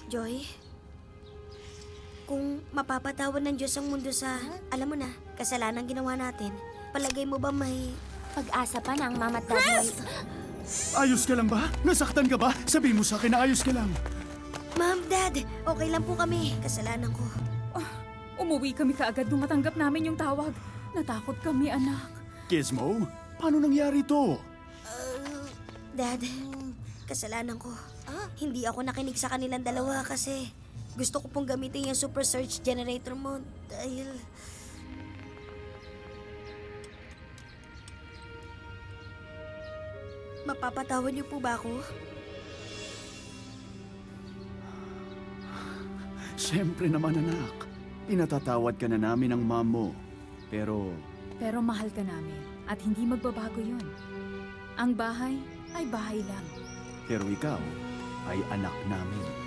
Joy, kung mapapatawad ng Diyos ang mundo sa, alam mo na, kasalanan ginawa natin, palagay mo ba may... Pag-asa pa ng mama at dad mo. Ayos ka lang ba? Nasaktan ka ba? Sabihin mo sa akin na ayos ka lang. Ma'am, Dad, okay lang po kami. Kasalanan ko. Umuwi kami kaagad nung matanggap namin yung tawag. Natakot kami, anak. Gizmo, paano nangyari to? Dad, kasalanan ko. Hindi ako nakinig sa kanilang dalawa kasi gusto ko pong gamitin yung super search generator mo dahil... Mapapatawad niyo po ba ako? Siyempre naman anak. Pinatatawad ka na namin ng mom mo. Pero Pero mahal ka namin at hindi magbabago yun. Ang bahay ay bahay lang. ikaw ay anak namin.